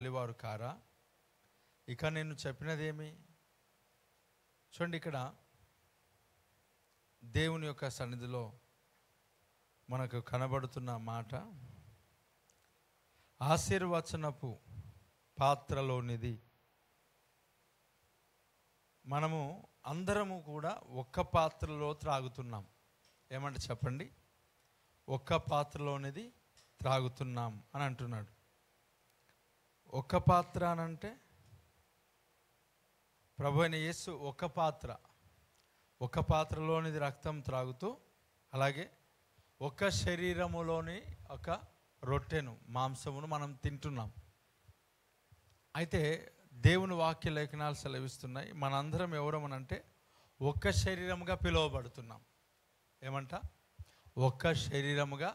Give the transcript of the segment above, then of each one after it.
వెలివారు కారా? ఇక నేను చెప్పినదేమి? చూడండి, ఇక్కడ దేవుని యొక్క సన్నిధిలో మనకు కనబడుతున్న మాట, ఆశీర్వచనపు పాత్రలోనిది. మనము అందరము కూడా ఒక్క పాత్రలో త్రాగుతున్నాం. ఏమంటే చెప్పండి, ఒక్క పాత్రలోనిది త్రాగుతున్నాం అని అంటున్నాడు. ఒక్క పాత్ర అనంటే ప్రభు అయిన యేసు ఒక పాత్రలోనిది రక్తం త్రాగుతూ, అలాగే ఒక శరీరములోని ఒక రొట్టెను, మాంసమును మనం తింటున్నాం. అయితే దేవుని వాక్య లేఖనాలు సెలవిస్తున్నాయి, మనందరం ఎవరమనంటే ఒక్క శరీరముగా పిలువబడుతున్నాం. ఏమంట? ఒక్క శరీరముగా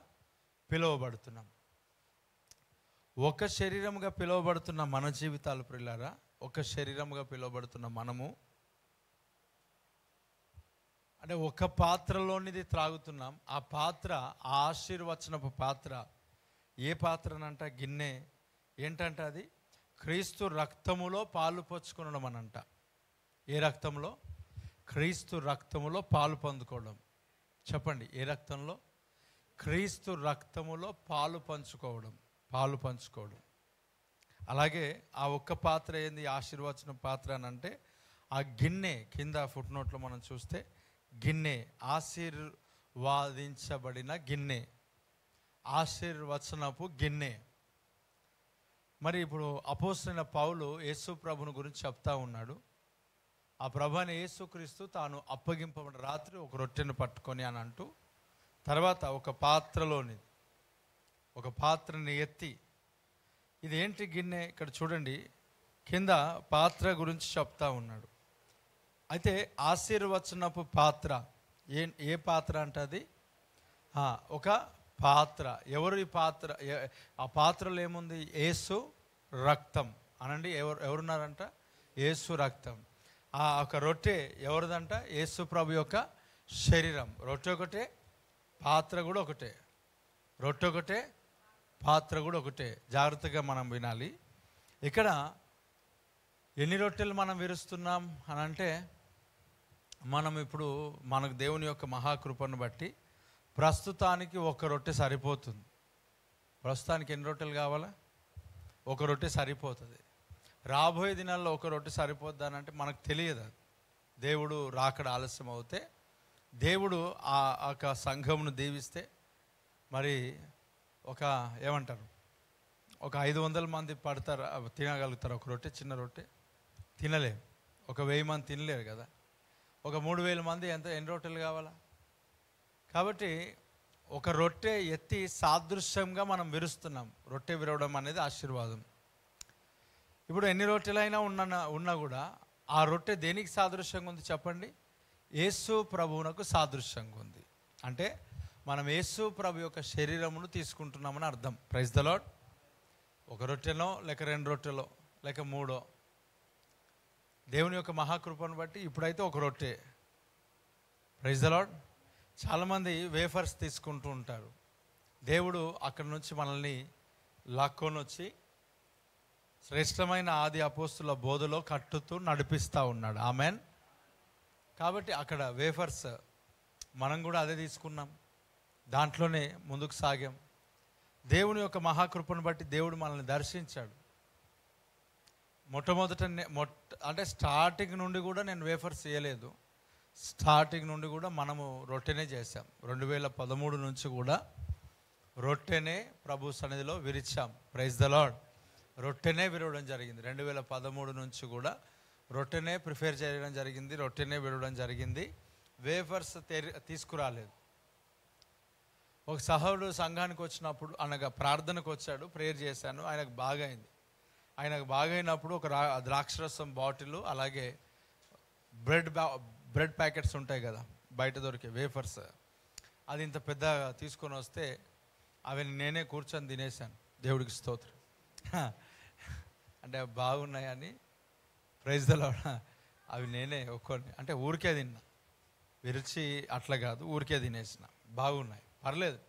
పిలువబడుతున్నాం. ఒక శరీరముగా పిలువబడుతున్న మన జీవితాలు ప్రియులారా, ఒక శరీరముగా పిలువబడుతున్న మనము అంటే ఒక పాత్రలోనిది త్రాగుతున్నాం. ఆ పాత్ర, ఆ ఆశీర్వచనపు పాత్ర ఏ పాత్రనంట? గిన్నె. ఏంటంట అది? క్రీస్తు రక్తములో పాలు పంచుకోవడం అనంట. ఏ రక్తంలో? క్రీస్తు రక్తములో పాలు పొందుకోవడం. చెప్పండి, ఏ రక్తంలో? క్రీస్తు రక్తములో పాలు పంచుకోవడం. అలాగే ఆ ఒక్క పాత్ర ఏంది? ఆశీర్వచన పాత్ర అని అంటే ఆ గిన్నె. కింద ఫుట్ నోట్లో మనం చూస్తే గిన్నె, ఆశీర్వాదించబడిన గిన్నె, ఆశీర్వచనపు గిన్నె. మరి ఇప్పుడు అపోస్తలుడైన పౌలు యేసు ప్రభుని గురించి చెప్తా ఉన్నాడు. ఆ ప్రభు అయిన యేసుక్రీస్తు తాను అప్పగింపబడిన రాత్రి ఒక రొట్టెను పట్టుకొని అని అంటూ, తర్వాత ఒక పాత్రని ఎత్తి, ఇదేంటి గిన్నె? ఇక్కడ చూడండి, కింద పాత్ర గురించి చెప్తా ఉన్నాడు. అయితే ఆశీర్వచనపు పాత్ర ఏ పాత్ర అంటే అది ఒక పాత్ర. ఎవరు ఈ పాత్ర? ఆ పాత్రలో ఏముంది? యేసు రక్తం అనండి. ఎవరున్నారంట? యేసు రక్తం. ఆ ఒక రొట్టె ఎవరిదంట? యేసు ప్రభు యొక్క శరీరం. రొట్టె ఒకటే, పాత్ర కూడా ఒకటే. రొట్టె ఒకటే, పాత్ర కూడా ఒకటే. జాగ్రత్తగా మనం వినాలి. ఇక్కడ ఎన్ని రొట్టెలు మనం విరుస్తున్నాం అని అంటే, మనం ఇప్పుడు మనకు దేవుని యొక్క మహాకృపను బట్టి ప్రస్తుతానికి ఒక రొట్టె సరిపోతుంది. ప్రస్తుతానికి ఎన్ని రొట్టెలు కావాలా? ఒక రొట్టె సరిపోతుంది. రాబోయే దినాల్లో ఒక రొట్టె సరిపోద్ది అని అంటే మనకు తెలియదు. దేవుడు రాకడ ఆలస్యం అవుతే, దేవుడు ఆ సంఘమును దీవిస్తే, మరి ఏమంటారు, ఒక 500 మంది పడతారు, తినగలుగుతారు ఒక రొట్టె? చిన్న రొట్టె తినలేము. ఒక 1000 మంది తినలేరు కదా. ఒక 3000 మంది ఎన్ని రొట్టెలు కావాలా? కాబట్టి ఒక రొట్టె ఎత్తి సాదృశ్యంగా మనం విరుస్తున్నాం. రొట్టె విరవడం అనేది ఆశీర్వాదం. ఇప్పుడు ఎన్ని రొట్టెలైనా ఉన్నా కూడా ఆ రొట్టె దేనికి సాదృశ్యంగా ఉంది చెప్పండి? యేసు ప్రభువునకు సాదృశ్యంగా ఉంది. అంటే మనం యేసు ప్రభు యొక్క శరీరమును తీసుకుంటున్నామని అర్థం. Praise the Lord. ఒక రొట్టెనో లేక 2 రొట్టెలో లేక 3, దేవుని యొక్క మహాకృపను బట్టి ఇప్పుడైతే ఒక రొట్టె. Praise the Lord. చాలామంది వేఫర్స్ తీసుకుంటూ ఉంటారు. దేవుడు అక్కడి నుంచి మనల్ని లాక్కొని వచ్చి శ్రేష్టమైన ఆది అపోస్తుల బోధలో కట్టుతూ నడిపిస్తూ ఉన్నాడు. ఆమెన్. కాబట్టి అక్కడ వేఫర్స్ మనం కూడా అదే తీసుకున్నాం, దాంట్లోనే ముందుకు సాగాం. దేవుని యొక్క మహాకృపను బట్టి దేవుడు మనల్ని దర్శించాడు. అంటే స్టార్టింగ్ నుండి కూడా నేను వేఫర్స్ చేయలేదు. స్టార్టింగ్ నుండి కూడా మనము రొట్టెనే చేసాం. 2013 నుంచి కూడా రొట్టెనే ప్రభు సన్నిధిలో విరిచాం. Praise the lord. రొట్టెనే విరవడం జరిగింది. 2013 నుంచి కూడా రొట్టెనే ప్రిఫేర్ చేయడం జరిగింది, రొట్టెనే విరవడం జరిగింది. వేఫర్స్ తీసుకురాలేదు. ఒక సహోదరుడు సంఘానికి వచ్చినప్పుడు, అనగా ప్రార్థనకు వచ్చాడు, ప్రేయర్ చేశాను, ఆయనకు బాగైంది. ఆయనకు బాగైనప్పుడు ఒక ద్రాక్షరసం బాటిల్, అలాగే బ్రెడ్ ప్యాకెట్స్ ఉంటాయి కదా బయట దొరికే వేఫర్స్, అది ఇంత పెద్ద తీసుకొని వస్తే అవి నేనే కూర్చొని తినేసాను. దేవుడికి స్తోత్రం. అంటే బాగున్నాయని. Praise the Lord. అవి నేనే అంటే ఊరికే తిన్నా, విరిచి అట్లా కాదు, ఊరికే తినేసిన. బాగున్నాయి, పర్లేదు.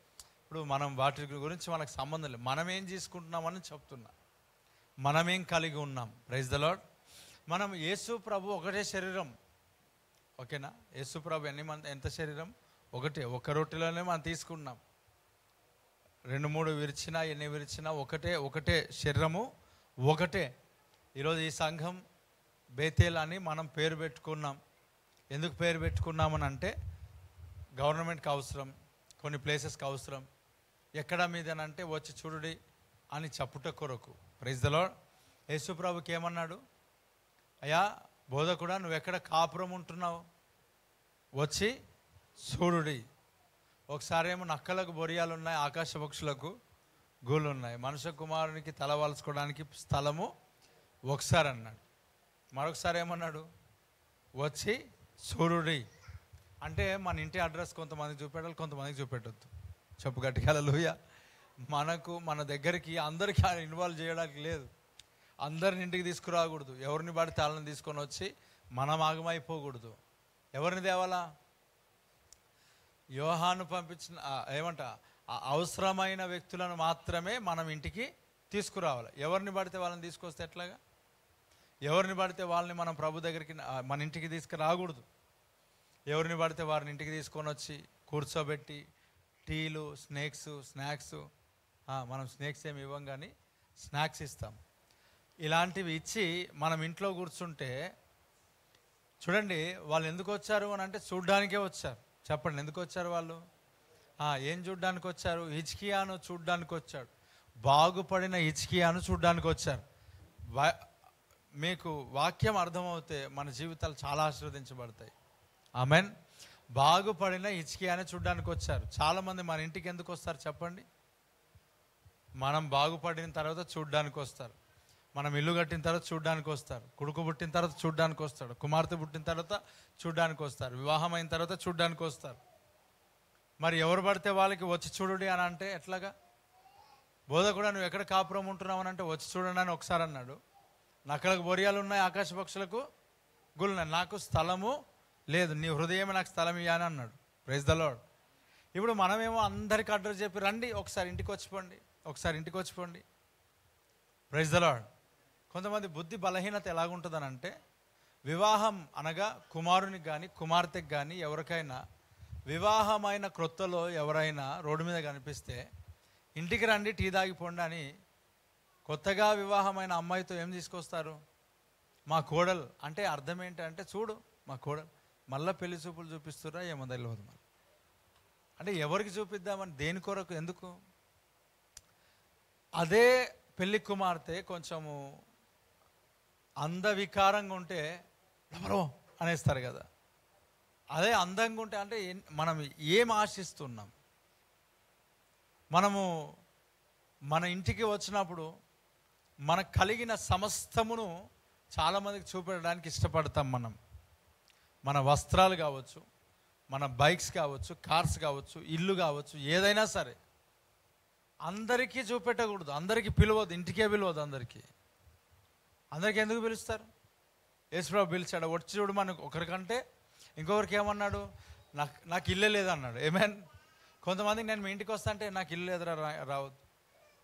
ఇప్పుడు మనం వాటి గురించి మనకు సంబంధం లేదు, మనం ఏం చేసుకుంటున్నామని చెప్తున్నా. మనమేం కలిగి ఉన్నాం. Praise the Lord. మనం యేసు ప్రభు ఒకటే శరీరం, ఓకేనా? యేసు ప్రభు ఎంత శరీరం? ఒకటే. ఒక రొట్టెలోనే మనం తీసుకున్నాం. 2-3 విరిచినా ఎన్ని విరిచినా ఒకటే శరీరము, ఒకటే. ఈరోజు ఈ సంఘం బేతేల్ అని మనం పేరు పెట్టుకున్నాం. ఎందుకు పేరు పెట్టుకున్నామని అంటే గవర్నమెంట్కి అవసరం, కొన్ని ప్లేసెస్కి అవసరం. ఎక్కడ మీదనంటే వచ్చి చూడుడి అని చెప్పుట కొరకు. Praise the lord. యేసు ప్రభుకి ఏమన్నాడు? అయ్యా బోధకుడా, నువ్వు ఎక్కడ కాపురం ఉంటున్నావు? వచ్చి చూడుడి. ఒకసారి ఏమో నక్కలకు బొరియాలు ఉన్నాయి, ఆకాశ పక్షులకు గూళ్ళు ఉన్నాయి, మనుష్య కుమారునికి తలవాల్చుకోవడానికి స్థలము ఒకసారి అన్నాడు. మరొకసారి ఏమన్నాడు? వచ్చి చూడుడి. అంటే మన ఇంటి అడ్రస్ కొంతమందికి చూపెట్టాలి, కొంతమందికి చూపెట్టద్దు. చెప్పు గట్టిగా హల్లెలూయా. మన దగ్గరికి అందరికీ ఇన్వాల్వ్ చేయడానికి లేదు. అందరిని ఇంటికి తీసుకురాకూడదు. ఎవరిని పడితే వాళ్ళని తీసుకొని వచ్చి మనం ఆగమైపోకూడదు. ఎవరిని తేవాలా? యోహాను పంపించిన అవసరమైన వ్యక్తులను మాత్రమే మనం ఇంటికి తీసుకురావాలి. ఎవరిని పడితే వాళ్ళని తీసుకొస్తే ఎట్లాగా? ఎవరిని పడితే వాళ్ళని మనం ప్రభు దగ్గరికి మన ఇంటికి తీసుకురాకూడదు. ఎవరిని పడితే వారిని ఇంటికి తీసుకొని వచ్చి కూర్చోబెట్టి టీలు, స్నాక్స్ మనం స్నాక్స్ ఏమి ఇవ్వం, కానీ స్నాక్స్ ఇస్తాం. ఇలాంటివి ఇచ్చి మనం ఇంట్లో కూర్చుంటే చూడండి, వాళ్ళు ఎందుకు వచ్చారు అని అంటే చూడ్డానికే వచ్చారు. చెప్పండి, ఎందుకు వచ్చారు వాళ్ళు? ఏం చూడ్డానికి వచ్చారు? హిజ్కియాను చూడ్డానికి వచ్చాడు. బాగుపడిన హిజ్కియాను చూడ్డానికి వచ్చారు. మీకు వాక్యం అర్థమవుతే మన జీవితాలు చాలా ఆశీర్వదించబడతాయి. ఆమెన్. బాగుపడిన హిజ్కియాను చూడ్డానికి వచ్చారు. చాలామంది మన ఇంటికి ఎందుకు వస్తారు చెప్పండి? మనం బాగుపడిన తర్వాత చూడ్డానికి వస్తారు. మనం ఇల్లు కట్టిన తర్వాత చూడ్డానికి వస్తారు. కొడుకు పుట్టిన తర్వాత చూడ్డానికి వస్తాడు. కుమార్తె పుట్టిన తర్వాత చూడ్డానికి వస్తారు. వివాహం అయిన తర్వాత చూడ్డానికి వస్తారు. మరి ఎవరు పడితే వాళ్ళకి వచ్చి చూడుడి అని అంటే ఎట్లాగా? బోధకుడా, నువ్వు ఎక్కడ కాపురం ఉంటున్నావు అని అంటే వచ్చి చూడండి అని ఒకసారి అన్నాడు. నక్కలకు బొరియాలు ఉన్నాయి, ఆకాశ పక్షులకు గుళ్ళు, నాకు స్థలము లేదు, నీ హృదయమే నాకు స్థలం ఇయ్య అని అన్నాడు. Praise the Lord. ఇప్పుడు మనమేమో అందరికి అడ్రస్ చెప్పి రండి, ఒకసారి ఇంటికి వచ్చిపోండి. Praise the lord. కొంతమంది బుద్ధి బలహీనత ఎలాగుంటుందని అంటే, వివాహం అనగా కుమారునికి కానీ కుమార్తెకి కానీ ఎవరికైనా వివాహమైన క్రొత్తలో ఎవరైనా రోడ్డు మీద కనిపిస్తే ఇంటికి రండి, టీ తాగిపోండి అని కొత్తగా వివాహమైన అమ్మాయితో ఏం తీసుకొస్తారు? మా కోడలు అంటే అర్థం ఏంటంటే, చూడు మా కోడలు, మళ్ళీ పెళ్లి చూపులు చూపిస్తురా ఏమో తెలియదు. మళ్ళీ అంటే ఎవరికి చూపిద్దామని, దేని కొరకు, ఎందుకు? అదే పెళ్లి కుమార్తె కొంచెము అందవికారంగా ఉంటే ఎవరో అనేస్తారు కదా. అదే అందంగా ఉంటే అంటే మనం ఏం ఆశిస్తున్నాం? మనము మన ఇంటికి వచ్చినప్పుడు మనకు కలిగిన సమస్తమును చాలామందికి చూపెట్టడానికి ఇష్టపడతాం. మన వస్త్రాలు కావచ్చు, మన బైక్స్ కావచ్చు, కార్స్ కావచ్చు, ఇల్లు కావచ్చు, ఏదైనా సరే అందరికీ చూపెట్టకూడదు. అందరికీ పిలవద్దు, ఇంటికే పిలవద్దు. అందరికీ ఎందుకు పిలుస్తారు? యేసుప్రభు పిలిచాడు, వచ్చి చూడు మనకు. ఒకరికంటే ఇంకొకరికి ఏమన్నాడు? నాకు ఇల్లు లేదన్నాడు. ఏమేన్ కొంతమందికి నేను మీ ఇంటికి వస్తా అంటే నాకు ఇల్లు లేదురా, రావద్దు.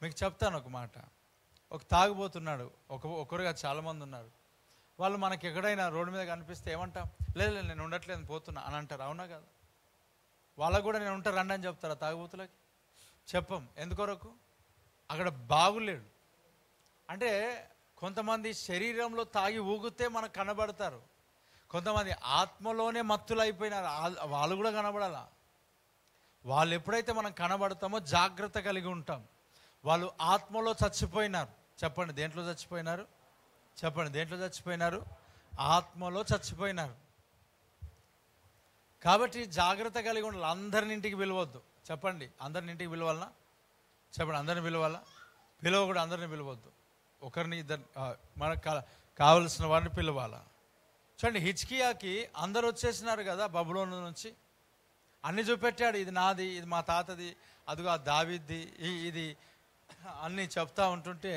మీకు చెప్తాను ఒక మాట. ఒక తాగుబోతున్నాడు, ఒకరుగా చాలామంది ఉన్నారు. వాళ్ళు మనకి ఎక్కడైనా రోడ్డు మీద కనిపిస్తే ఏమంటాం? లేదు నేను ఉండట్లేదు, పోతున్నా అని అంటారు. అవునా కదా? వాళ్ళకు కూడా నేను ఉంటా రండి అని చెప్తారా తాగుబోతులకి? చెప్పం. ఎందుకొరకు? అక్కడ బాగులేడు. అంటే కొంతమంది శరీరంలో తాగి ఊగితే మనకు కనబడతారు, కొంతమంది ఆత్మలోనే మత్తులు అయిపోయినారు, వాళ్ళు కూడా కనబడాలా. వాళ్ళు ఎప్పుడైతే మనం కనబడతామో జాగ్రత్త కలిగి ఉంటాం. వాళ్ళు ఆత్మలో చచ్చిపోయినారు. చెప్పండి, దేంట్లో చచ్చిపోయినారు? ఆత్మలో చచ్చిపోయినారు. కాబట్టి జాగ్రత్త కలిగి ఉండాలి. అందరిని ఇంటికి పిలవద్దు. చెప్పండి, అందరిని ఇంటికి పిలవాలనా? చెప్పండి, అందరిని పిలవాలా? పిలవకూడదు, అందరిని పిలవద్దు. ఒకరిని ఇద్దరు, మనకు కావలసిన వారిని పిలవాలా. చూడండి, హిజ్కియాకి అందరు వచ్చేసినారు కదా బబులోను నుంచి, అన్నీ చూపెట్టాడు. ఇది నాది, ఇది మా తాతది, అదిగో దావీద్ది, ఇది అన్నీ చెప్తా ఉంటుంటే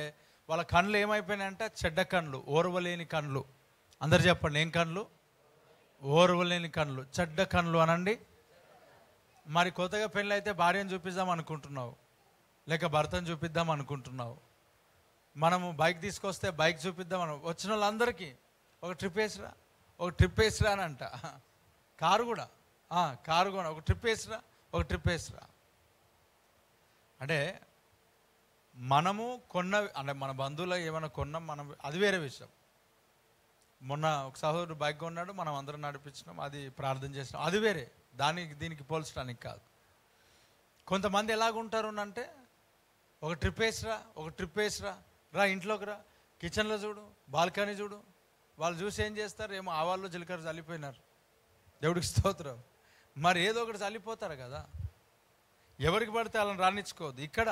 వాళ్ళ కళ్ళు ఏమైపోయినాయంటే చెడ్డ కళ్ళు, ఓర్వలేని కళ్ళు. అందరు చెప్పండి, ఏం కళ్ళు? ఓర్వలేని కళ్ళు, చెడ్డ కళ్ళు అనండి. మరి కొత్తగా పెళ్ళి అయితే భార్యను చూపిద్దాం అనుకుంటున్నావు, లేక భర్తను చూపిద్దాం అనుకుంటున్నావు. మనము బైక్ తీసుకొస్తే బైక్ చూపిద్దాం, మనం వచ్చిన వాళ్ళందరికీ ఒక ట్రిప్ వేసిరా అని అంట. కారు కూడా ఒక ట్రిప్ వేసిరా అంటే మనము అంటే మన బంధువులు ఏమైనా కొన్నాం మనం, అది వేరే విషయం. మొన్న ఒక సహోదరుడు బైక్ కొన్నాడు, మనం అందరం నడిపించినాం, అది ప్రార్థన చేసినాం, అది వేరే. దీనికి పోల్చడానికి కాదు. కొంతమంది ఎలాగుంటారు అంటే ఒక ట్రిప్ వేసిరా రా ఇంట్లోకి రా, కిచెన్లో చూడు, బాల్కనీ చూడు. వాళ్ళు చూసి ఏం చేస్తారు, ఏమో ఆవాళ్ళు జీలకర్ర చల్లిపోయినారు, దేవుడికి స్తోత్రం. మరి ఏదో ఒకటి చల్లిపోతారు కదా, ఎవరికి పడితే వాళ్ళని రానిచ్చుకోవద్దు. ఇక్కడ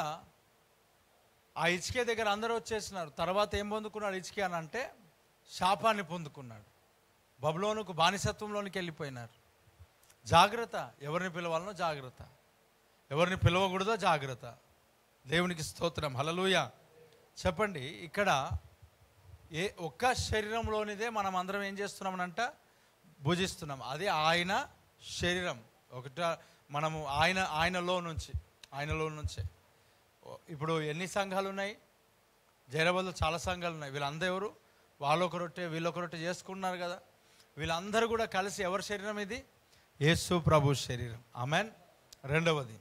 ఆ ఇచ్కే దగ్గర అందరూ వచ్చేసినారు. తర్వాత ఏం పొందుకున్నాడు ఇచ్కే అని అంటే శాపాన్ని పొందుకున్నాడు. బబులోనుకు బానిసత్వంలోనికి వెళ్ళిపోయినారు. జాగ్రత్త, ఎవరిని పిలవాలనో జాగ్రత్త, ఎవరిని పిలవకూడదో జాగ్రత్త. దేవునికి స్తోత్రం, హల్లెలూయా. చెప్పండి, ఇక్కడ ఒక్క శరీరంలోనిదే మనం అందరం ఏం చేస్తున్నామనంట, భుజిస్తున్నాం. అది ఆయన శరీరం మనము ఆయనలో నుంచే. ఇప్పుడు ఎన్ని సంఘాలు ఉన్నాయి? జైరాబాద్లో చాలా సంఘాలు ఉన్నాయి. వీళ్ళందరూ ఎవరు? వాళ్ళొక రొట్టె వీళ్ళొక రొట్టె చేసుకున్నారు కదా. వీళ్ళందరూ కూడా కలిసి ఎవరి శరీరం ఇది? యేసు ప్రభు శరీరం. ఆమెన్. రెండవది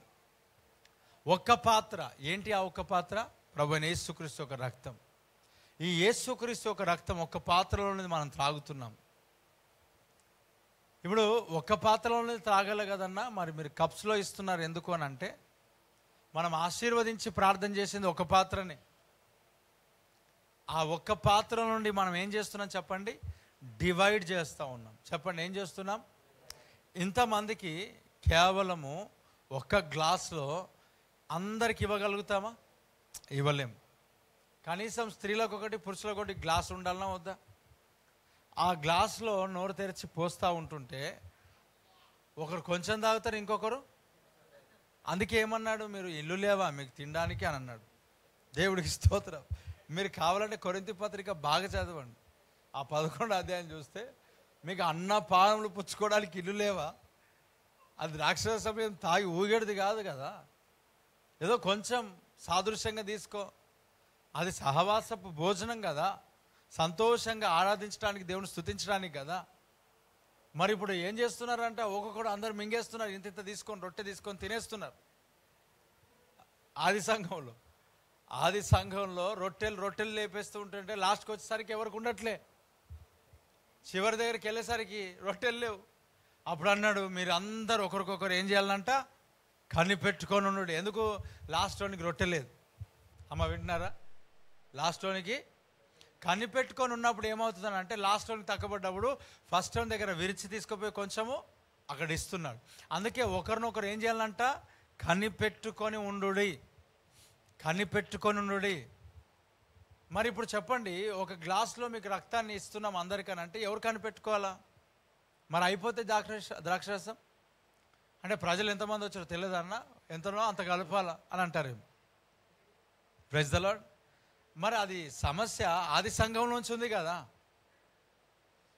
ఒక్క పాత్ర. ఏంటి ఆ ఒక్క పాత్ర? ప్రభు అయిన యేసుక్రీస్తు ఒక రక్తం. ఈ యేసుక్రీస్తు ఒక రక్తం ఒక్క పాత్రలోనే మనం త్రాగుతున్నాం. ఇప్పుడు ఒక్క పాత్రలోనే త్రాగల కదన్నా, మరి మీరు కప్స్లో ఇస్తున్నారు ఎందుకు అని అంటే, మనం ఆశీర్వదించి ప్రార్థన చేసింది ఒక పాత్రనే. ఆ ఒక్క పాత్ర నుండి మనం ఏం చేస్తున్నాం చెప్పండి? డివైడ్ చేస్తూ ఉన్నాం. చెప్పండి, ఏం చేస్తున్నాం? ఇంతమందికి కేవలము ఒక్క గ్లాస్లో అందరికి ఇవ్వగలుగుతామా? ఇవ్వలేము. కనీసం స్త్రీలకు ఒకటి పురుషులకు ఒకటి గ్లాస్ ఉండాలన్నా వద్దా? ఆ గ్లాస్లో నోరు తెరిచి పోస్తూ ఉంటుంటే ఒకరు కొంచెం తాగుతారు, ఇంకొకరు. అందుకే ఏమన్నాడు, మీరు ఇల్లు లేవా మీకు తినడానికి అని అన్నాడు. దేవుడికి స్తోత్రం. మీరు కావాలంటే కొరింథీ పత్రిక బాగా చదవండి. ఆ 11వ అధ్యాయం చూస్తే మీకు అన్న పానములు పుచ్చుకోవడానికి ఇల్లు లేవా? అది రాక్షస సమయం తాగి ఊగేది కాదు కదా, ఏదో కొంచెం సాదృశ్యంగా తీసుకో. అది సహవాసపు భోజనం కదా, సంతోషంగా ఆరాధించడానికి, దేవుని స్తుతించడానికి కదా. మరి ఇప్పుడు ఏం చేస్తున్నారంటే ఒక్కొక్కడు అందరు మింగేస్తున్నారు, ఇంత తీసుకొని రొట్టె తీసుకొని తినేస్తున్నారు. ఆది సంఘంలో రొట్టెలు లేపేస్తూ ఉంటుంటే లాస్ట్కి వచ్చేసరికి ఎవరికి ఉండట్లే. చివరి దగ్గరికి వెళ్ళేసరికి రొట్టెలు లేవు. అప్పుడు అన్నాడు, మీరు అందరు ఒకరికొకరు ఏం చేయాలంట, కనిపెట్టుకొని ఉన్నాడు. ఎందుకు? లాస్ట్లోనికి రొట్టె లేదు. అమ్మ వింటున్నారా? లాస్ట్లోనికి కనిపెట్టుకొని ఉన్నప్పుడు ఏమవుతుందని అంటే, లాస్ట్లోనికి తక్కబడ్డప్పుడు ఫస్ట్ టైం దగ్గర విరిచి తీసుకుపోయి కొంచెము అక్కడ ఇస్తున్నాడు. అందుకే ఒకరినొకరు ఏం చేయాలంట, కనిపెట్టుకొని ఉండుడి. మరి ఇప్పుడు చెప్పండి, ఒక గ్లాస్లో మీకు రక్తాన్ని ఇస్తున్నాం అందరికని అంటే ఎవరు కనిపెట్టుకోవాలా? మరి అయిపోతే ద్రాక్షరసం అంటే ప్రజలు ఎంతమంది వచ్చారో తెలియదన్నా, ఎంతనో అంత కలపాలా అని అంటారేమో. Praise the Lord. మరి అది సమస్య ఆది సంఘంలోంచి ఉంది కదా.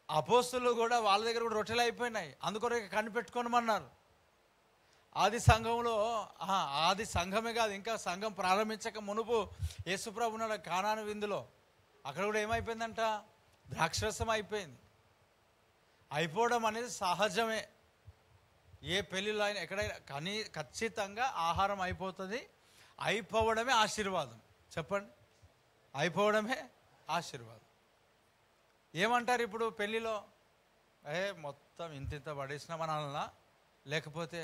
అపోస్తులు కూడా వాళ్ళ దగ్గర కూడా రొట్టెలు అయిపోయినాయి, అందుకొరకు కనిపెట్టుకోనమన్నారు. ఆది సంఘమే కాదు, ఇంకా సంఘం ప్రారంభించక మునుపు యేసుప్రభు ఉన్నాడు కానాను విందులో. అక్కడ కూడా ఏమైపోయిందంట, ద్రాక్షరసం అయిపోయింది. అయిపోవడం అనేది సహజమే. ఏ పెళ్ళిలో అయినా ఎక్కడైనా కానీ ఖచ్చితంగా ఆహారం అయిపోతుంది. అయిపోవడమే ఆశీర్వాదం. చెప్పండి, అయిపోవడమే ఆశీర్వాదం. ఏమంటారు ఇప్పుడు పెళ్ళిలో, మొత్తం ఇంత పడేసినామని అన్నా, లేకపోతే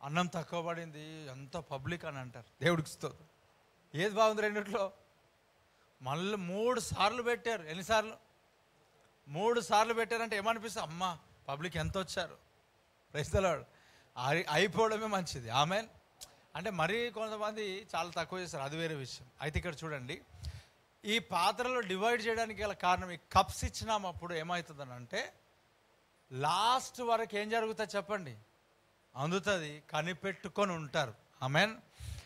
అన్నం తక్కువ పడింది ఎంత పబ్లిక్ అని అంటారు. దేవుడికి ఇస్తుంది. ఏది బాగుంది రెండిట్లో? మళ్ళీ 3 సార్లు పెట్టారు. ఎన్నిసార్లు? 3 సార్లు పెట్టారంటే ఏమనిపిస్తుంది? అమ్మ పబ్లిక్ ఎంత వచ్చారు. Praise the lord. అయిపోవడమే మంచిది. ఆమెన్. అంటే మరీ కొంతమంది చాలా తక్కువ చేస్తారు, అది వేరే విషయం. అయితే ఇక్కడ చూడండి, ఈ పాత్రలో డివైడ్ చేయడానికి గల కారణం, ఈ కప్స్ ఇచ్చినామప్పుడు ఏమవుతుందని అంటే లాస్ట్ వరకు ఏం జరుగుతుంది చెప్పండి? అందుతుంది. కనిపెట్టుకొని ఉంటారు. ఆమెన్.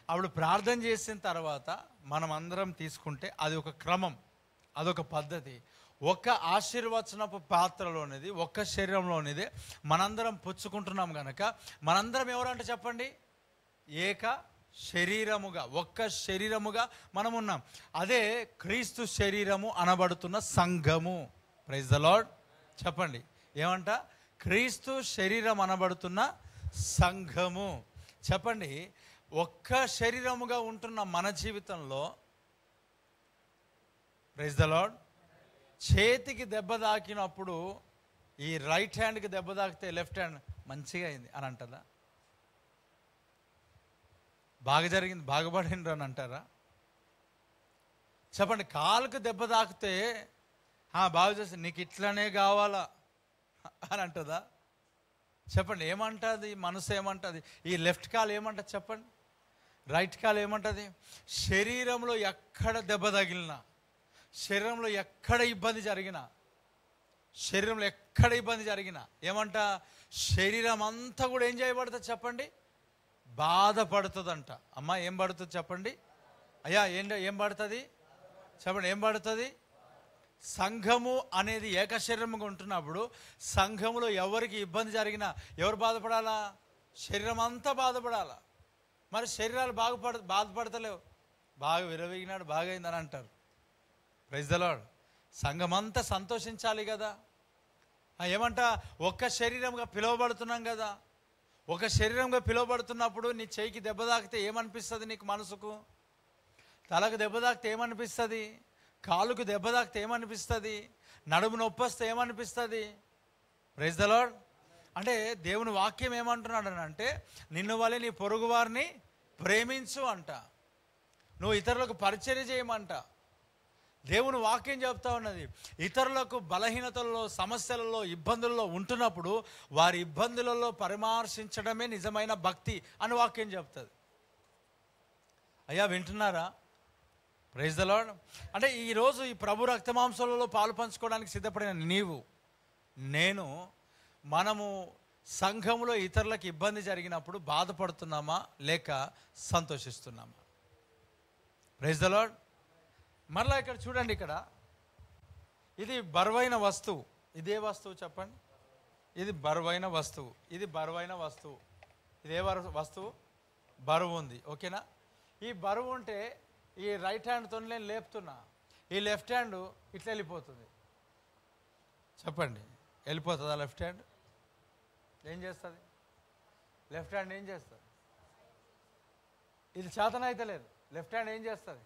అప్పుడు ప్రార్థన చేసిన తర్వాత మనం అందరం తీసుకుంటే అది ఒక క్రమం, అదొక పద్ధతి. ఒక్క ఆశీర్వచనపు పాత్రలోనిది, ఒక్క శరీరంలోనిదే మనందరం పుచ్చుకుంటున్నాం కనుక మనందరం ఎవరంటే చెప్పండి? ఏక శరీరముగా, ఒక్క శరీరముగా మనం ఉన్నాం. అదే క్రీస్తు శరీరము అనబడుతున్న సంఘము. Praise the Lord. చెప్పండి ఏమంట? క్రీస్తు శరీరం అనబడుతున్న సంఘము. చెప్పండి, ఒక్క శరీరముగా ఉంటున్న మన జీవితంలో, ప్రైజ్ ద లార్డ్, చేతికి దెబ్బ తాకినప్పుడు ఈ రైట్ హ్యాండ్కి దెబ్బ తాకితే లెఫ్ట్ హ్యాండ్ మంచిగా అయింది అని అంటారా? బాగా జరిగింది, బాగుపడిండ్రు అని అంటారా? చెప్పండి, కాలుకు దెబ్బ తాకితే బాగా చేసి నీకు ఇట్లనే కావాలా అని అంటుందా? చెప్పండి ఏమంటుంది మనసు? ఏమంటుంది ఈ లెఫ్ట్ కాలు? ఏమంటుంది చెప్పండి? రైట్ కాలు ఏమంటుంది? శరీరంలో ఎక్కడ దెబ్బ తగిలినా, శరీరంలో ఎక్కడ ఇబ్బంది జరిగినా, శరీరంలో ఎక్కడ ఇబ్బంది జరిగినా ఏమంట? శరీరం అంతా కూడా ఏం చేయబడుతుంది చెప్పండి? బాధపడుతుందంట. అమ్మా ఏం పడుతుంది చెప్పండి? అయ్యా ఏం పడుతుంది చెప్పండి? ఏం పడుతుంది? సంఘము అనేది ఏక శరీరముగా ఉంటున్నప్పుడు సంఘములో ఎవరికి ఇబ్బంది జరిగినా ఎవరు బాధపడాలా? శరీరం అంతా బాధపడాలా. మరి శరీరాలు బాధపడతలేవు, బాగా విరవీగినాడు, బాగా అయిందని అంటారు. Praise the Lord. సంఘం అంతా సంతోషించాలి కదా. ఏమంట? ఒక్క శరీరంగా పిలువబడుతున్నాం కదా. ఒక శరీరంగా పిలువబడుతున్నప్పుడు నీ చేయికి దెబ్బ తాకితే ఏమనిపిస్తుంది నీకు? మనసుకు. తలకు దెబ్బ తాకితే ఏమనిపిస్తుంది? కాలుకు దెబ్బ తాకితే ఏమనిపిస్తుంది? నడుము నొప్పి వస్తే ఏమనిపిస్తుంది? Praise the Lord. అంటే దేవుని వాక్యం ఏమంటున్నాడు అంటే, నిన్ను వలె నీ పొరుగు వారిని ప్రేమించు అంట. నువ్వు ఇతరులకు పరిచర్య చేయమంట. దేవుని వాక్యం చెప్తా ఉన్నది, ఇతరులకు బలహీనతల్లో, సమస్యలలో, ఇబ్బందుల్లో ఉంటున్నప్పుడు వారి ఇబ్బందులలో పరామర్శించడమే నిజమైన భక్తి అని వాక్యం చెప్తుంది. అయ్యా వింటున్నారా? Praise the Lord. అంటే ఈరోజు ఈ ప్రభు రక్తమాంసాలలో పాలు పంచుకోవడానికి సిద్ధపడిన నీవు, నేను, మనము సంఘములో ఇతరులకు ఇబ్బంది జరిగినప్పుడు బాధపడుతున్నామా లేక సంతోషిస్తున్నామా? Praise the lord. మరలా ఇక్కడ చూడండి, ఇక్కడ ఇది బరువైన వస్తువు. ఇదే వస్తువు చెప్పండి? ఇది బరువైన వస్తువు. ఇది బరువైన వస్తువు. ఇదే వస్తువు బరువు ఉంది. ఓకేనా? ఈ బరువు ఉంటే ఈ రైట్ హ్యాండ్తో నేను లేపుతున్నా, ఈ లెఫ్ట్ హ్యాండ్ ఇట్లా వెళ్ళిపోతుంది. చెప్పండి వెళ్ళిపోతుందా? లెఫ్ట్ హ్యాండ్ ఏం చేస్తుంది? లెఫ్ట్ హ్యాండ్ ఏం చేస్తుంది? ఇది చేతనైతే లేదు. లెఫ్ట్ హ్యాండ్ ఏం చేస్తుంది?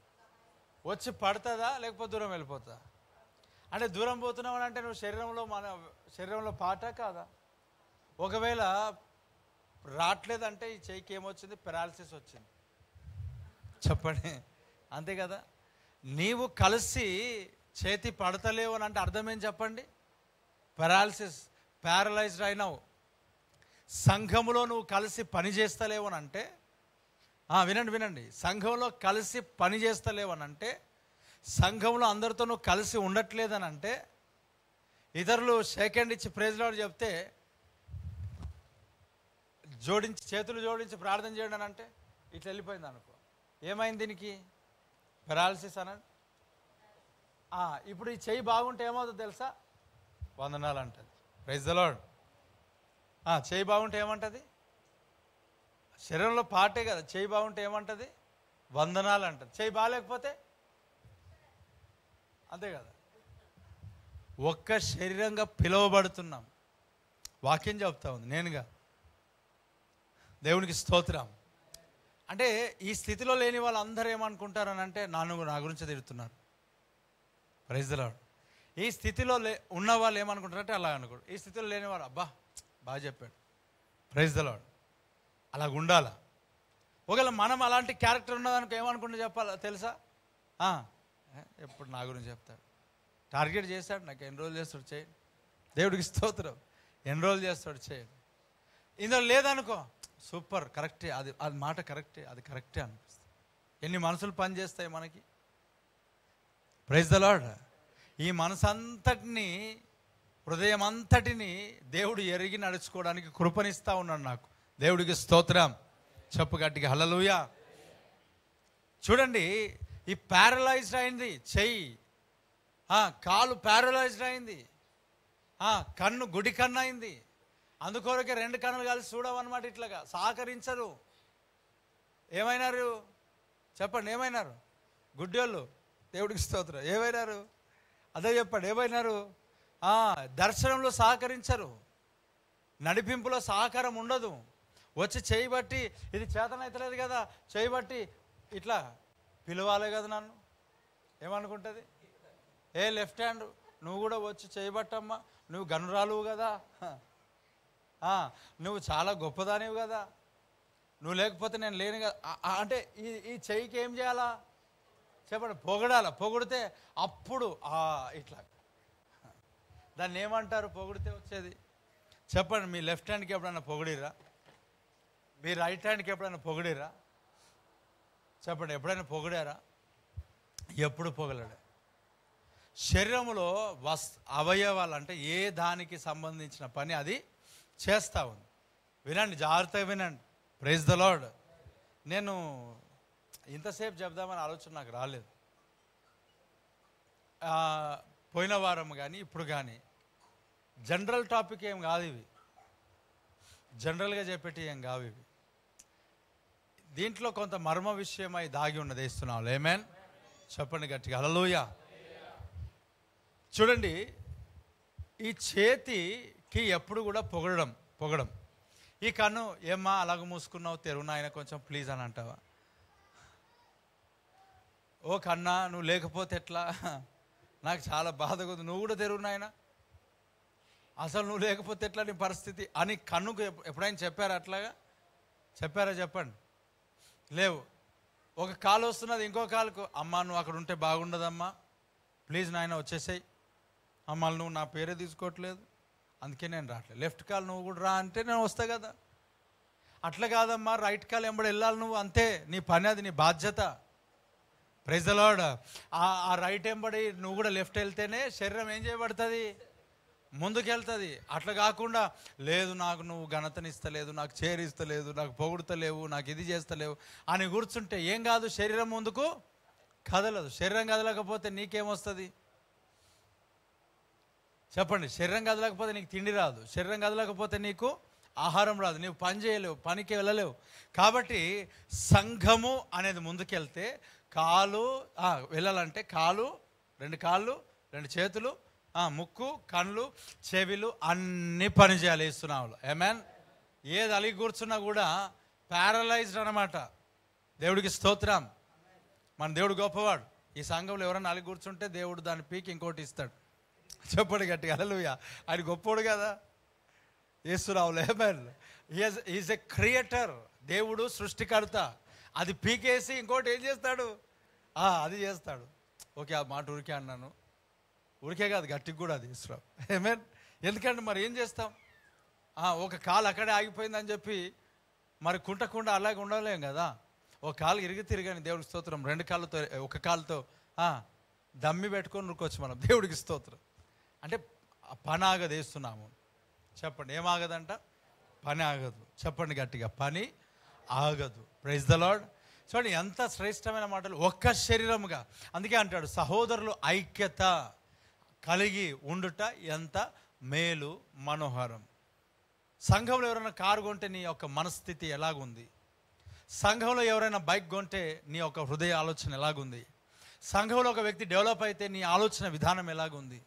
వచ్చి పడుతుందా లేకపోతే దూరం వెళ్ళిపోతుందా? అంటే దూరం పోతున్నావు అంటే నువ్వు శరీరంలో పాట కాదా? ఒకవేళ రావట్లేదంటే ఈ చేయికి ఏమొచ్చింది? పెరాలసిస్ వచ్చింది. చెప్పండి అంతే కదా. నీవు కలిసి చేతి పడతలేవు అని అంటే అర్థం ఏం చెప్పండి? పెరాలసిస్, ప్యారలైజ్డ్ అయినావు. సంఘములో నువ్వు కలిసి పని చేస్తలేవు అని అంటే, వినండి, సంఘంలో కలిసి పని చేస్తలేవనంటే, సంఘంలో అందరితో నువ్వు కలిసి ఉండట్లేదని అంటే, ఇతరులు సెకండ్ ఇచ్చి ప్రైజ్ లార్డ్ చెప్తే చేతులు జోడించి ప్రార్థన చేయడం అంటే ఇట్లా వెళ్ళిపోయింది అనుకో. ఏమైంది దీనికి? పెరాలసిస్ అనండి. ఇప్పుడు ఈ చెయ్యి బాగుంటే ఏమవుతుంది తెలుసా? వందనాలు అంటుంది. Praise the Lord. చెయ్యి బాగుంటే ఏమంటుంది? శరీరంలో పాటే కదా. చెయ్యి బాగుంటే ఏమంటుంది? వందనాలు అంటుంది. చెయ్యి బాగాలేకపోతే అంతే కదా. ఒక్క శరీరంగా పిలువబడుతున్నాం. వాక్యం చెప్తా ఉంది నేనుగా. దేవునికి స్తోత్రం. అంటే ఈ స్థితిలో లేని వాళ్ళందరూ ఏమనుకుంటారని అంటే నా గురించి తిడుతున్నారు. Praise the Lord. ఈ స్థితిలో ఉన్న వాళ్ళు ఏమనుకుంటారంటే అలా అనుకోరు. ఈ స్థితిలో లేని వాళ్ళు అబ్బా బాగా చెప్పాడు. Praise the Lord. అలా ఉండాలా. ఒకవేళ మనం అలాంటి క్యారెక్టర్ ఉన్నదానికి ఏమనుకుంటే చెప్పాలా తెలుసా? ఎప్పుడు నా గురించి చెప్తాడు, టార్గెట్ చేస్తాడు, నాకు ఎన్రోల్ చేస్తాడు చేయండి. దేవుడికి స్తోత్రం. ఎన్రోల్ చేస్తాడు చేయండి. ఇందులో లేదనుకో సూపర్, కరెక్టే, అది మాట కరెక్టే, అది కరెక్టే అనిపిస్తుంది. ఎన్ని మనసులు పనిచేస్తాయి మనకి. Praise the Lord. ఈ మనసు అంతటిని, హృదయం అంతటిని దేవుడు ఎరిగి నడుచుకోవడానికి కృపనిస్తూ ఉన్నాడు నాకు. దేవుడికి స్తోత్రం. చెప్పు గట్టిగా హల్లెలూయా. చూడండి, ఈ ప్యారలైజ్డ్ అయింది చెయ్యి, కాలు ప్యారలైజ్డ్ అయింది, కన్ను గుడి కన్ను అయింది. అందుకొరకే రెండు కన్నులు కలిసి చూడవన్నమాట. ఇట్లాగా సహకరించరు. ఏమైనారు చెప్పండి, ఏమైనారు? గుడ్డోళ్ళు, దేవుడికి స్తోత్రం. ఏమైనారు? అదే చెప్పండి, ఏమైనారు? దర్శనంలో సహకరించరు, నడిపింపులో సహకారం ఉండదు. వచ్చి చేయబట్టి ఇది చేతనైతలేదు కదా, చేయబట్టి ఇట్లా పిలవాలి కదా నన్ను, ఏమనుకుంటుంది? ఏ లెఫ్ట్ హ్యాండ్ నువ్వు కూడా వచ్చి చేయబట్టమ్మా, నువ్వు గనురాలువు కదా, నువ్వు చాలా గొప్పదానివి కదా, నువ్వు లేకపోతే నేను లేను కదా అంటే ఈ చెయ్యికి ఏం చేయాలా చెప్పండి? పొగడాల. పొగిడితే అప్పుడు ఇట్లా దాన్ని ఏమంటారు? పొగిడితే వచ్చేది చెప్పండి. మీ లెఫ్ట్ హ్యాండ్కి ఎప్పుడైనా పొగిడిరా? మీ రైట్ హ్యాండ్కి ఎప్పుడైనా పొగిడిరా? చెప్పండి, ఎప్పుడైనా పొగిడారా? ఎప్పుడు పొగలడే. శరీరంలో అవయవాలు అంటే ఏ దానికి సంబంధించిన పని అది చేస్తూ ఉంది. వినండి, జాగ్రత్తగా వినండి. Praise the Lord. నేను ఇంతసేపు చెప్దామని ఆలోచన నాకు రాలేదు. పోయిన వారం కానీ ఇప్పుడు కానీ జనరల్ టాపిక్ ఏం కాదు ఇవి, జనరల్గా చెప్పేటి ఏం కావు ఇవి. దీంట్లో కొంత మర్మ విషయమై దాగి ఉన్నది వేస్తున్నాం. ఆమేన్ చెప్పండి గట్టిగా, హల్లెలూయా. చూడండి, ఈ చేతికి ఎప్పుడు కూడా పొగడం. ఈ కన్ను, ఏమ్మా అలాగ మూసుకున్నావు, తెరువు నాయన కొంచెం ప్లీజ్ అని అంటావా? ఓ కన్నా, నువ్వు లేకపోతే ఎట్లా, నాకు చాలా బాధగా ఉంది, నువ్వు కూడా తెరువు నాయన, అసలు నువ్వు లేకపోతే ఎట్లా నీ పరిస్థితి అని కన్నుకు ఎప్పుడైనా చెప్పారా? అట్లాగా చెప్పారా? చెప్పండి. లేవు. ఒక కాలు వస్తున్నది, ఇంకో కాలుకు, అమ్మా నువ్వు అక్కడ ఉంటే బాగుండదమ్మా, ప్లీజ్ నాయన వచ్చేసాయి, అమ్మ నువ్వు నా పేరే తీసుకోవట్లేదు అందుకే నేను రావట్లేదు, లెఫ్ట్ కాల్ నువ్వు కూడా రా అంటే నేను వస్తా కదా. అట్లా కాదమ్మా, రైట్ కాల్ ఎంబడి వెళ్ళాలి నువ్వు, అంతే నీ పని, అది నీ బాధ్యత. Praise the Lord. ఆ రైట్ ఎంబడి నువ్వు కూడా లెఫ్ట్ వెళ్తేనే శరీరం ఏం చేయబడుతుంది? ముందుకెళ్తుంది. అట్లా కాకుండా లేదు నాకు నువ్వు ఘనతనిస్తలేదు, నాకు చేరిస్తలేదు, నాకు పొగుడుతలేవు, నాకు ఇది చేస్తలేవు అని కూర్చుంటే ఏం కాదు, శరీరం ముందుకు కదలదు. శరీరం కదలకపోతే నీకేమొస్తుంది చెప్పండి? శరీరం కదలకపోతే నీకు తిండి రాదు, శరీరం కదలకపోతే నీకు ఆహారం రాదు, నీవు పని చేయలేవు, పనికి వెళ్ళలేవు. కాబట్టి సంఘము అనేది ముందుకెళ్తే కాలు వెళ్ళాలంటే కాలు, రెండు కాళ్ళు, రెండు చేతులు, ముక్కు, కళ్ళు, చెవిలు అన్నీ పని చేయాలి ఇస్తున్నాములు. ఆమేన్. ఏది అలిగి కూర్చున్నా కూడా ప్యారలైజ్డ్ అన్నమాట. దేవుడికి స్తోత్రం. మన దేవుడు గొప్పవాడు. ఈ సంఘంలో ఎవరైనా అలిగి కూర్చుంటే దేవుడు దాన్ని పీకి ఇంకోటి ఇస్తాడు. చెప్పండి గట్టిగా, హల్లెలూయా. ఆయన గొప్పోడు కదా యేసురావులు. ఆమేన్. Is a creator. దేవుడు సృష్టికర్త. అది పీకేసి ఇంకోటి ఏం చేస్తాడు? అది చేస్తాడు. ఓకే, ఆ మాట ఊరికే అన్నాను, ఊరికే కాదు గట్టికి కూడా అది యేసురావు. ఆమేన్. ఎందుకంటే మరి ఏం చేస్తాం? ఒక కాలు అక్కడే ఆగిపోయిందని చెప్పి మరి కుంటకుండా అలాగే ఉండలేం కదా. ఒక కాలు ఇరిగి తిరిగాని దేవుడికి స్తోత్రం, రెండు కాళ్ళతో ఒక కాలుతో దమ్మి పెట్టుకొని నుక్కొచ్చు మనం. దేవుడికి స్తోత్రం. అంటే పని ఆగదు వేస్తున్నాము. చెప్పండి, ఏమాగదంట? పని ఆగదు. చెప్పండి గట్టిగా, పని ఆగదు. Praise the Lord. చూడండి ఎంత శ్రేష్టమైన మాటలు. ఒక్క శరీరముగా, అందుకే అంటాడు సహోదరులు ఐక్యత కలిగి ఉండుట ఎంత మేలు మనోహరం. సంఘంలో ఎవరైనా కారు కొంటే నీ యొక్క మనస్థితి ఎలాగుంది? సంఘంలో ఎవరైనా బైక్ కొంటే నీ యొక్క హృదయ ఆలోచన ఎలాగుంది? సంఘంలో ఒక వ్యక్తి డెవలప్ అయితే నీ ఆలోచన విధానం ఎలాగుంది?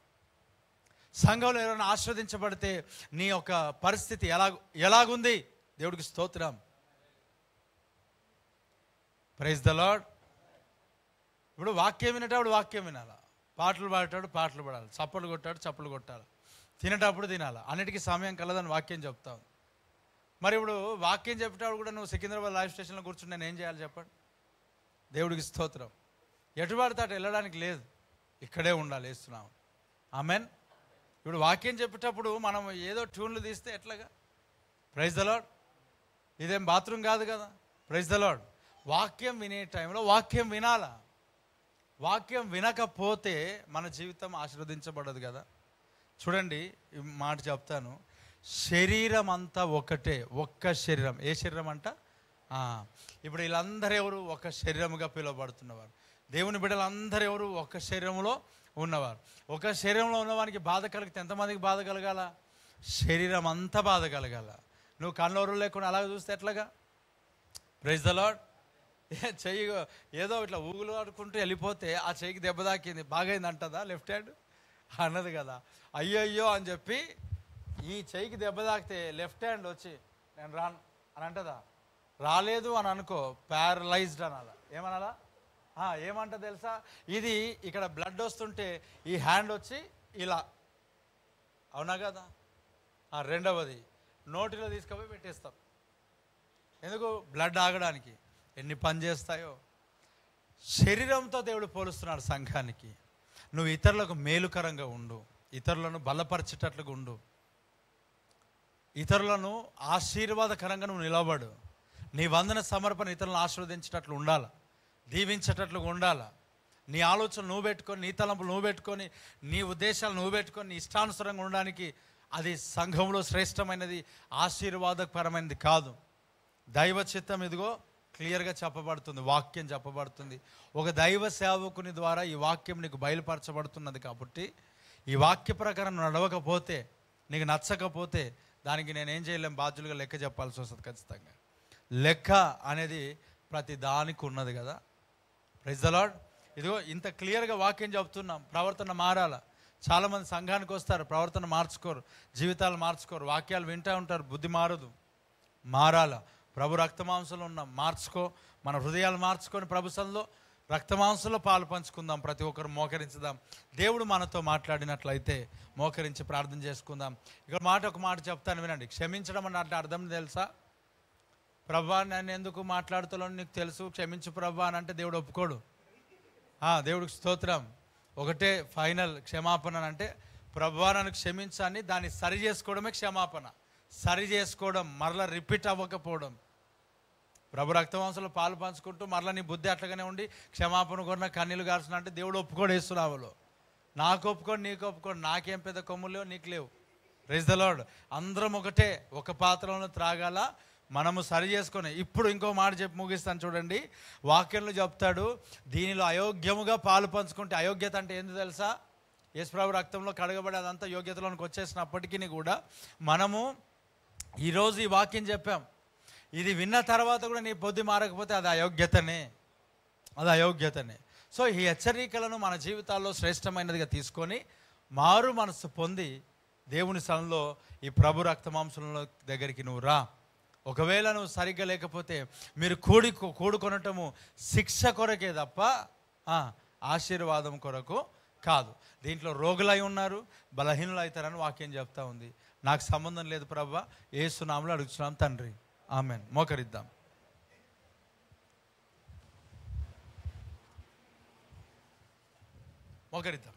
సంఘంలో ఎవరైనా ఆస్వాదించబడితే నీ యొక్క పరిస్థితి ఎలాగుంది? దేవుడికి స్తోత్రం. Praise the Lord. ఇప్పుడు వాక్యం వినేటప్పుడు వాక్యం వినాలా, పాటలు పాడేటప్పుడు పాటలు పాడాలి, చప్పలు కొట్టాడు చప్పలు కొట్టాలి, తినేటప్పుడు తినాలి. అన్నిటికీ సమయం కలదని వాక్యం చెప్తాను. మరి ఇప్పుడు వాక్యం చెప్పేటప్పుడు కూడా నువ్వు సికింద్రాబాద్ లైవ్ స్టేషన్లో కూర్చుని నేను ఏం చేయాలి చెప్పండి? దేవుడికి స్తోత్రం. ఎటు పడితే అటు వెళ్ళడానికి లేదు, ఇక్కడే ఉండాలి వేస్తున్నాము. ఆమెన్. ఇప్పుడు వాక్యం చెప్పేటప్పుడు మనం ఏదో ట్యూన్లు తీస్తే ఎట్లాగా? Praise the Lord. ఇదేం బాత్రూమ్ కాదు కదా. Praise the Lord. వాక్యం వినే టైంలో వాక్యం వినాలా. వాక్యం వినకపోతే మన జీవితం ఆశీర్వదించబడదు కదా. చూడండి, ఈ మాట చెప్తాను. శరీరం అంతా ఒకటే, ఒక్క శరీరం. ఏ శరీరం అంట? ఇప్పుడు వీళ్ళందరూ ఎవరు? ఒక శరీరముగా పిలువబడుతున్నవారు. దేవుని బిడ్డలందరూ ఎవరు? ఒక శరీరంలో ఉన్నవారు. ఒక శరీరంలో ఉన్నవానికి బాధ కలిగితే ఎంతమందికి బాధ కలగాల? శరీరం అంతా బాధ కలగాల. నువ్వు కన్నోరు లేకుండా అలాగే చూస్తే ఎట్లాగా? Praise the Lord. చెయ్యి ఏదో ఇట్లా ఊగులు ఆడుకుంటూ వెళ్ళిపోతే ఆ చెయ్యికి దెబ్బ తాకింది, బాగైంది అంటదా లెఫ్ట్ హ్యాండ్? అన్నది కదా. అయ్యో అని చెప్పి ఈ చెయ్యికి దెబ్బ తాకితే లెఫ్ట్ హ్యాండ్ వచ్చి నేను రాను అని అంటదా? రాలేదు అని అనుకో, ప్యారలైజ్డ్ అనాలా? ఏమనాలా? ఏమంట తెలుసా? ఇది ఇక్కడ బ్లడ్ వస్తుంటే ఈ హ్యాండ్ వచ్చి ఇలా, అవునా కదా? రెండవది, నోటిలో తీసుకుపోయి పెట్టేస్తాం. ఎందుకు? బ్లడ్ ఆగడానికి. ఎన్ని పని చేస్తాయో. శరీరంతో దేవుడు పోలుస్తున్నాడు సంఘానికి. నువ్వు ఇతరులకు మేలుకరంగా ఉండు, ఇతరులను బలపరిచేటట్లుగా ఉండు, ఇతరులను ఆశీర్వాదకరంగా నువ్వు నిలబడు. నీ వందన సమర్పణ ఇతరులను ఆశీర్వదించేటట్లు ఉండాలి, దీవించేటట్లుగా ఉండాలి. నీ ఆలోచనలు నువ్వు పెట్టుకొని, నీ తలంపులు నువ్వు పెట్టుకొని, నీ ఉద్దేశాలు నువ్వు పెట్టుకొని, నీ ఇష్టానుసారంగా ఉండడానికి అది సంఘంలో శ్రేష్టమైనది, ఆశీర్వాదకరమైనది కాదు. దైవ చిత్తం ఇదిగో క్లియర్గా చెప్పబడుతుంది, వాక్యం చెప్పబడుతుంది. ఒక దైవ సేవకుని ద్వారా ఈ వాక్యం నీకు బయలుపరచబడుతున్నది. కాబట్టి ఈ వాక్య ప్రకారం నడవకపోతే, నీకు నచ్చకపోతే దానికి నేనేం చేయలేం, బాధ్యులుగా లెక్క చెప్పాల్సి వస్తుంది ఖచ్చితంగా. లెక్క అనేది ప్రతి దానికి ఉన్నది కదా. Praise the Lord. ఇదిగో ఇంత క్లియర్గా వాక్యం చెప్తున్నాం. ప్రవర్తన మారాల. చాలామంది సంఘానికి వస్తారు, ప్రవర్తన మార్చుకోరు, జీవితాలు మార్చుకోరు, వాక్యాలు వింటూ ఉంటారు, బుద్ధి మారదు. మారాల. ప్రభు రక్తమాంసంలో ఉన్నాం, మార్చుకో. మన హృదయాలు మార్చుకొని ప్రభు సన్నిధిలో రక్తమాంసంలో పాలు పంచుకుందాం. ప్రతి ఒక్కరు మోకరించుదాం. దేవుడు మనతో మాట్లాడినట్లయితే మోకరించి ప్రార్థన చేసుకుందాం. ఇక్కడ ఒక మాట చెప్తాను వినండి. క్షమించడం అంటే అర్థం తెలుసా? ప్రభా నన్ను ఎందుకు మాట్లాడుతున్నాను నీకు తెలుసు, క్షమించు ప్రభా అని అంటే దేవుడు ఒప్పుకోడు. దేవుడికి స్తోత్రం. ఒకటే ఫైనల్ క్షమాపణ అంటే, ప్రభా నన్ను క్షమించాలని దాన్ని సరి చేసుకోవడమే క్షమాపణ. సరి చేసుకోవడం, మరలా రిపీట్ అవ్వకపోవడం. ప్రభు రక్తవంశంలో పాలు పంచుకుంటూ మరలా నీ బుద్ధి అట్లాగానే ఉండి క్షమాపణ కొన్న కన్నీళ్ళు గార్చిన అంటే దేవుడు ఒప్పుకోడు. వేస్తున్నావులో నాకు ఒప్పుకోడు, నీకు ఒప్పుకోడు. నాకేం పెద్ద కొమ్ములు లేవు, నీకు లేవు. Praise the Lord. అందరం ఒకటే, ఒక పాత్రలో త్రాగాల, మనము సరి చేసుకొని. ఇప్పుడు ఇంకో మాట చెప్పి ముగిస్తాను చూడండి. వాక్యంలో చెప్తాడు, దీనిలో అయోగ్యముగా పాలు పంచుకుంటే, అయోగ్యత అంటే ఏంది తెలుసా? యేసుప్రభు రక్తంలో కడగబడి అదంతా యోగ్యతలోనికి వచ్చేసినప్పటికీ కూడా మనము ఈరోజు ఈ వాక్యం చెప్పాం, ఇది విన్న తర్వాత కూడా నీ బుద్ధి మారకపోతే అది అయోగ్యతనే, అది అయోగ్యతనే. సో ఈ హెచ్చరికలను మన జీవితాల్లో శ్రేష్టమైనదిగా తీసుకొని మారు మనసు పొంది దేవుని స్థలంలో ఈ ప్రభు రక్తమాంసంలో దగ్గరికి నువ్వు రా. ఒకవేళ నువ్వు సరిగ్గా లేకపోతే మీరు కూడుకొనటము శిక్ష కొరకే తప్ప ఆశీర్వాదం కొరకు కాదు. దీంట్లో రోగులై ఉన్నారు, బలహీనులు అవుతారని వాక్యం చెప్తా ఉంది. నాకు సంబంధం లేదు ప్రభువా, యేసు నామములో అడుగుతున్నాం తండ్రి, ఆమెన్. మోకరిద్దాం. మోకరిద్దాం.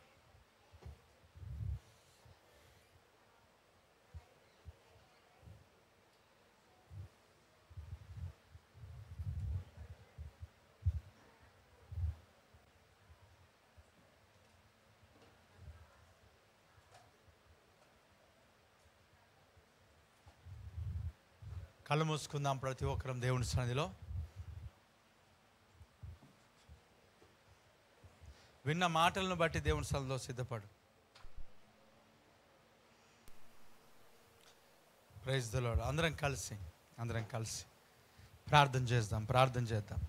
కళ్ళు మూసుకుందాం ప్రతి ఒక్కరం దేవుని సన్నిధిలో. విన్న మాటలను బట్టి దేవుని సన్నిధిలో సిద్ధపడు. Praise the lord. అందరం కలిసి ప్రార్థన చేద్దాం.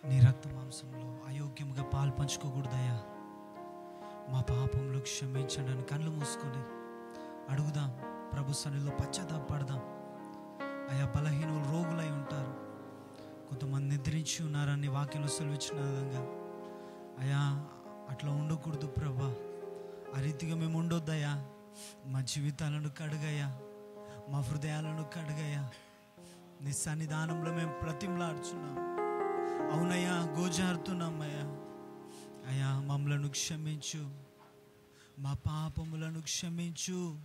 నీ రక్త మాంసంలో అయోగ్యముగా పాలు పంచుకోకూడదయ్యా. మా పాపంలో క్షమించండి అని కళ్ళు మూసుకొని అడుగుదాం. ప్రభు సన్నిధిలో పశ్చాత్తాపడదాం. అయ్యా, బలహీనులు రోగులై ఉంటారు, కొంతమంది నిద్రించి ఉన్నారని వాక్యంలో సెలవిచ్చిన విధంగా అయ్యా అట్లా ఉండకూడదు ప్రభా. ఆ రీతిగా మేము ఉండొద్దయ్యా. మా జీవితాలను కడుగయ్యా, మా హృదయాలను కడుగయ్యా. నీ సన్నిధానంలో మేము ప్రతిమలాడుచున్నాం. అవునయ్యా, గోజారుతున్నామయ్యా. అయ్యా, మమ్మలను క్షమించు, మా పాపములను క్షమించు.